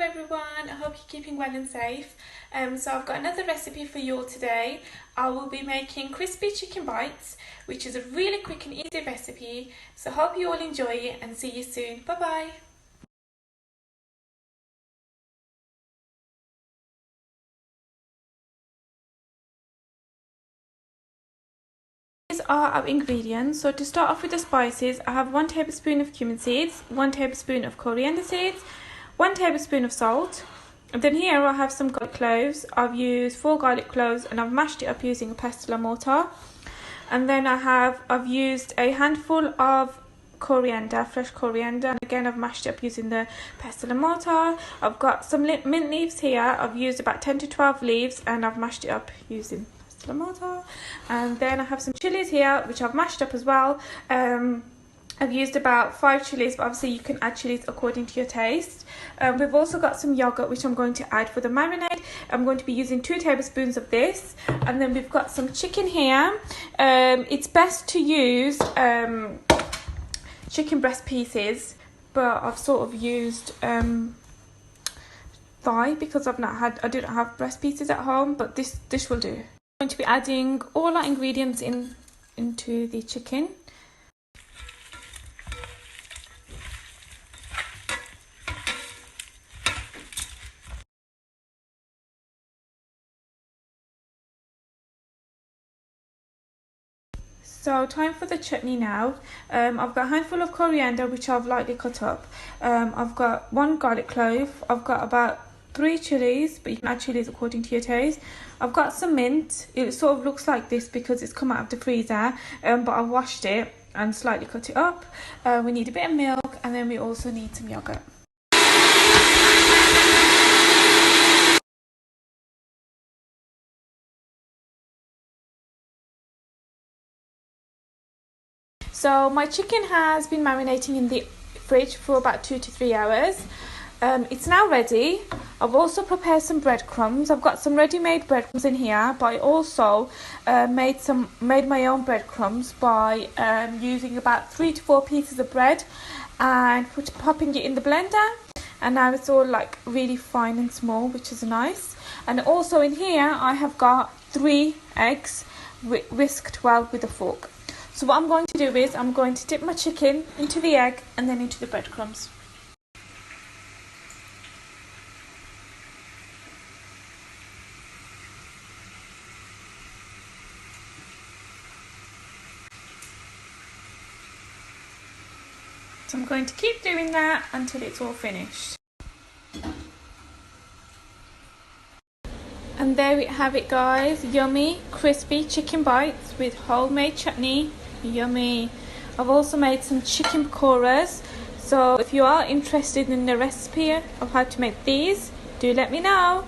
everyone, I hope you're keeping well and safe. So I've got another recipe for you all today. I will be making crispy chicken bites, which is a really quick and easy recipe. So hope you all enjoy it and see you soon. Bye bye. These are our ingredients. So to start off with the spices, I have 1 tablespoon of cumin seeds, 1 tablespoon of coriander seeds, 1 tablespoon of salt. And then here I have some garlic cloves. I've used 4 garlic cloves and I've mashed it up using a pestle and mortar. And then I've used a handful of coriander, fresh coriander, and again I've mashed it up using the pestle and mortar. I've got some mint leaves here. I've used about 10 to 12 leaves and I've mashed it up using pestle and mortar. And then I have some chilies here which I've mashed up as well. I've used about 5 chilies, but obviously you can add chilies according to your taste. We've also got some yogurt which I'm going to add for the marinade. I'm going to be using 2 tablespoons of this. And then we've got some chicken here. It's best to use chicken breast pieces, but I've sort of used thigh because I didn't have breast pieces at home, but this will do. I'm going to be adding all our ingredients into the chicken. So time for the chutney now. I've got a handful of coriander which I've lightly cut up. I've got 1 garlic clove. I've got about 3 chilies, but you can add chilies according to your taste. I've got some mint. It sort of looks like this because it's come out of the freezer, but I've washed it and slightly cut it up. We need a bit of milk, and then we also need some yogurt. So my chicken has been marinating in the fridge for about 2 to 3 hours. It's now ready. I've also prepared some breadcrumbs. I've got some ready-made breadcrumbs in here, but I also made my own breadcrumbs by using about 3 to 4 pieces of bread and popping it in the blender. And now it's all like really fine and small, which is nice. And also in here I have got 3 eggs whisked well with a fork. So what I'm going to do is I'm going to dip my chicken into the egg and then into the breadcrumbs. So I'm going to keep doing that until it's all finished. And there we have it, guys. Yummy, crispy chicken bites with homemade chutney. Yummy. I've also made some chicken pakoras. So if you are interested in the recipe of how to make these, do let me know.